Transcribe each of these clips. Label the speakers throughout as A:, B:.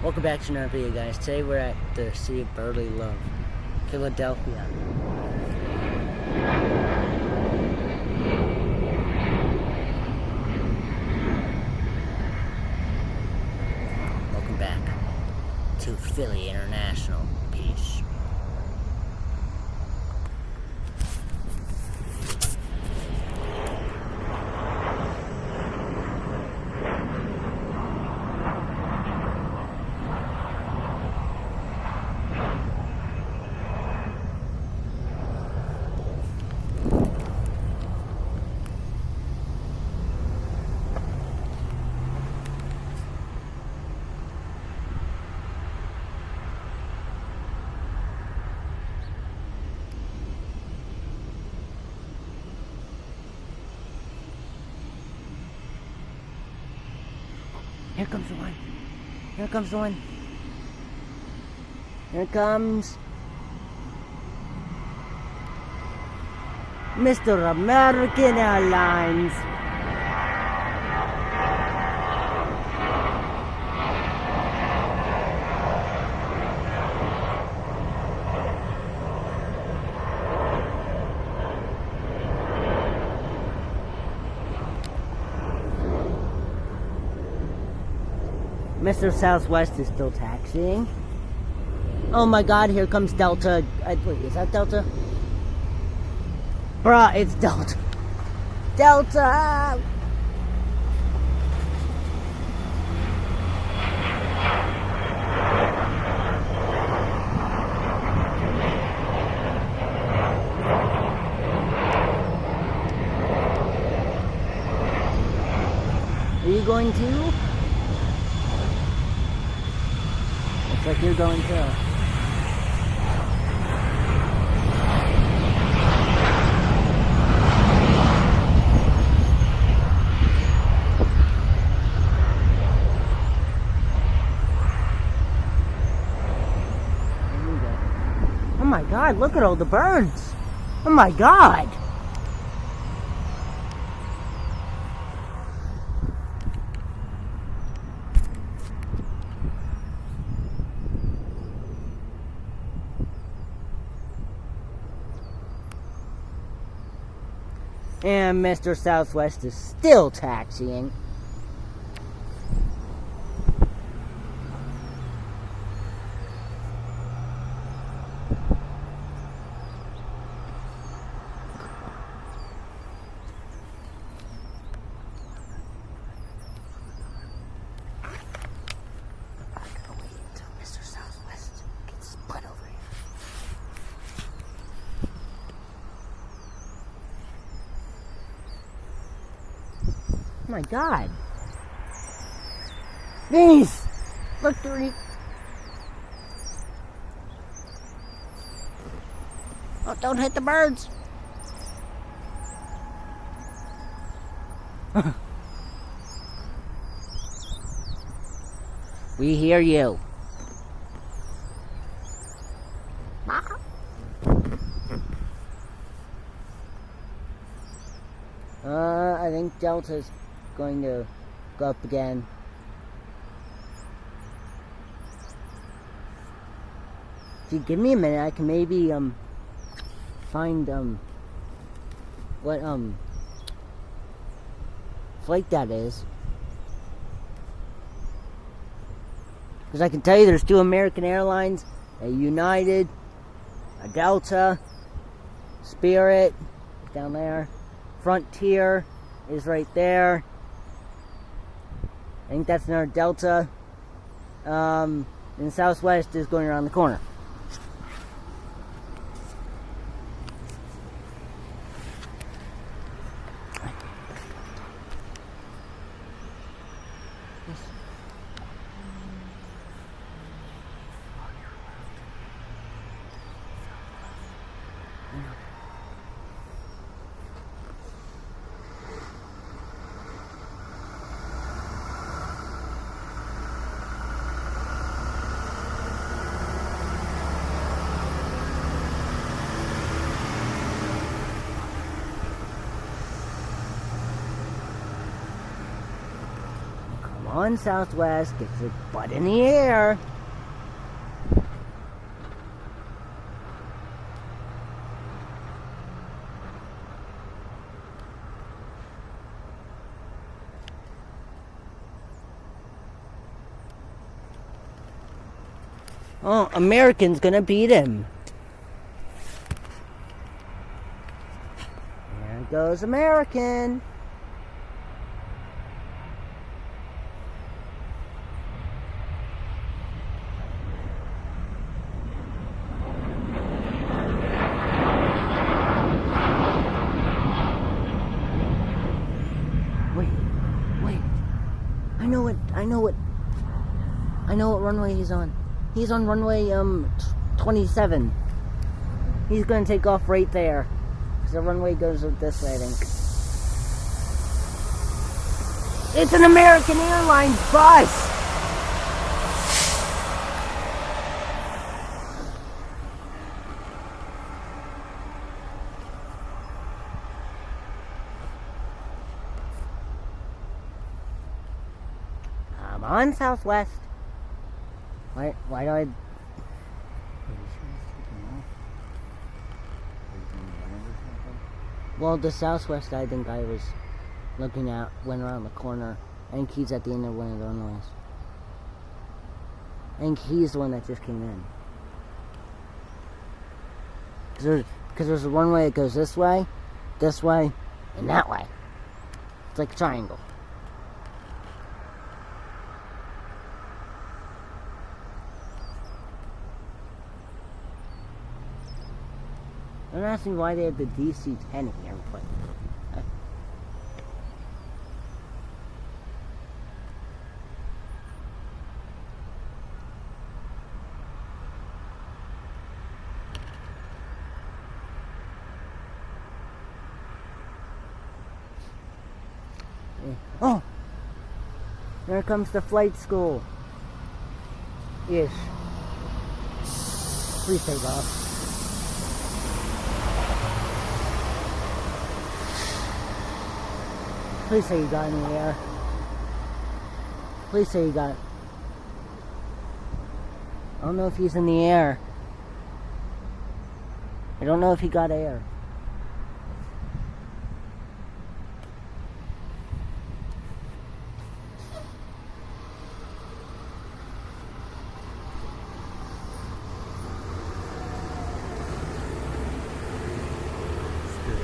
A: Welcome back to another video, guys. Today we're at the city of Brotherly Love, Philadelphia. Welcome back to Philly International. Peace. Here comes the one. Here comes the one. Here comes Mr. American Airlines. Mr. Southwest is still taxiing. Oh my god, here comes Delta. Wait, is that Delta? Bruh, it's Delta. Delta! Are you going to? Looks like you're going to. Oh my god, look at all the birds. Oh my god. And Mr. Southwest is still taxiing. I gotta wait until Mr. Southwest gets split over here. Oh my god. These! Look, through. Oh, don't hit the birds. We hear you. I think Delta's going to go up again. If you give me a minute, I can maybe find what flight that is. Because I can tell you there's two American Airlines, a United, a Delta, Spirit down there, Frontier is right there. I think that's another Delta. And Southwest is going around the corner. Han Southwest gets its butt in the air. Oh, American's gonna beat him. There goes American. Wait. I know what runway he's on. He's on runway 27. He's gonna take off right there. Because the runway goes this way, I think. It's an American Airlines bus! I'm on Southwest. Why do I... Well, the Southwest, I think I was looking at, went around the corner. I think he's at the end of one of the runways. I think he's the one that just came in. Because there's a runway that goes this way, and that way. It's like a triangle. I'm asking why they have the DC-10 here, but... Oh! There comes the flight school. Yes. Please take off. Please say you got in the air. Please say you got... I don't know if he's in the air. I don't know if he got air.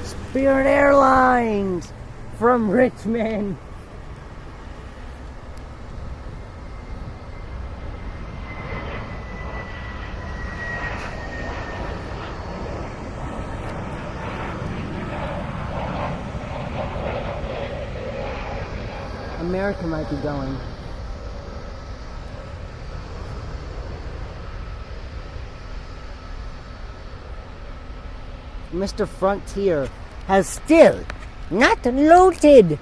A: Spirit Airlines from Richmond. America might be going. Mr. Frontier has still not loaded.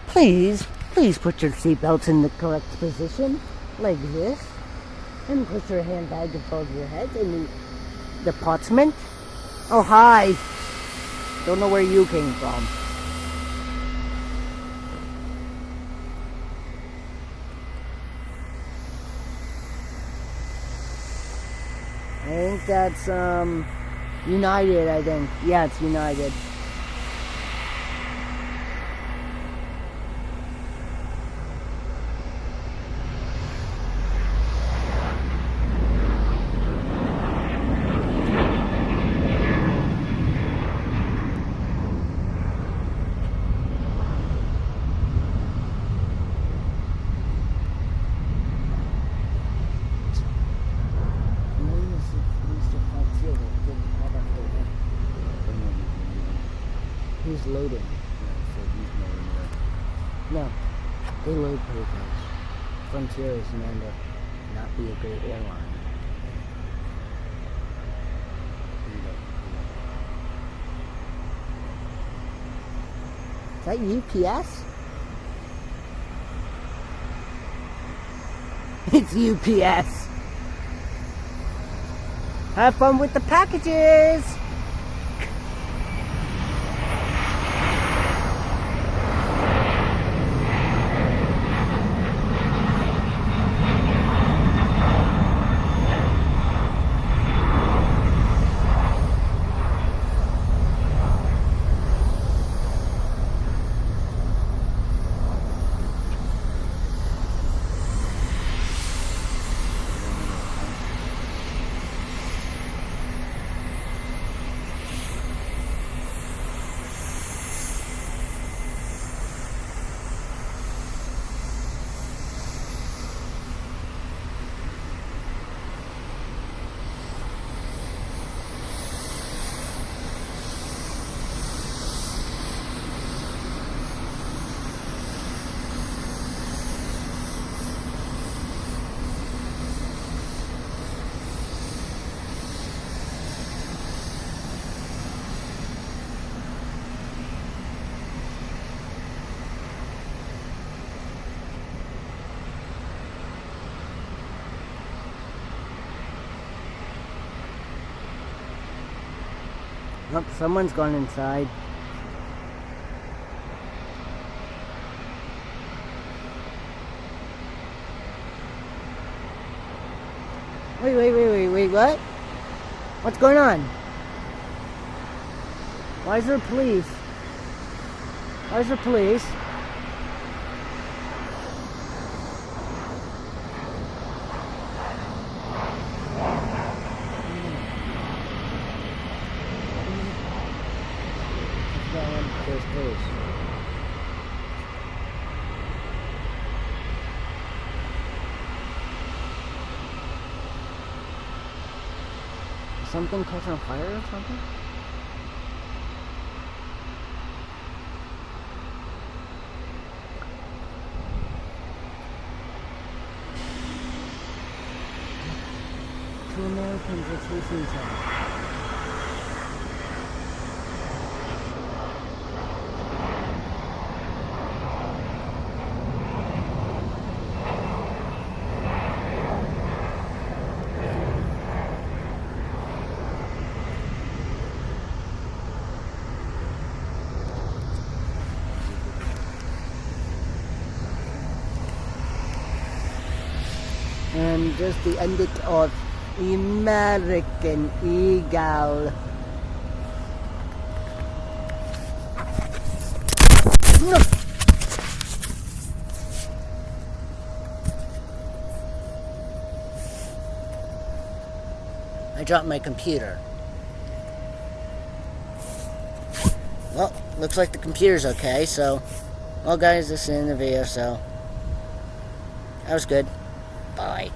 A: Please put your seatbelts in the correct position, like this, and put your handbag above your head in the department. Oh, hi. Don't know where you came from. I think that's, United, I think. Yeah, it's United. He's loading.
B: Yeah, so he's loading there.
A: No, they load pretty fast. Frontier is known to not be a great airline. Is that UPS? It's UPS. Have fun with the packages. Nope, someone's gone inside. Wait, what? What's going on? Why is there police? Why is there police? There's police. Is something catching on fire or something? Two Americans are chasing each other. And just the ending of American Eagle. No. I dropped my computer. Well, looks like the computer's okay, so... Well guys, this is the end of the video, so... That was good. Bye.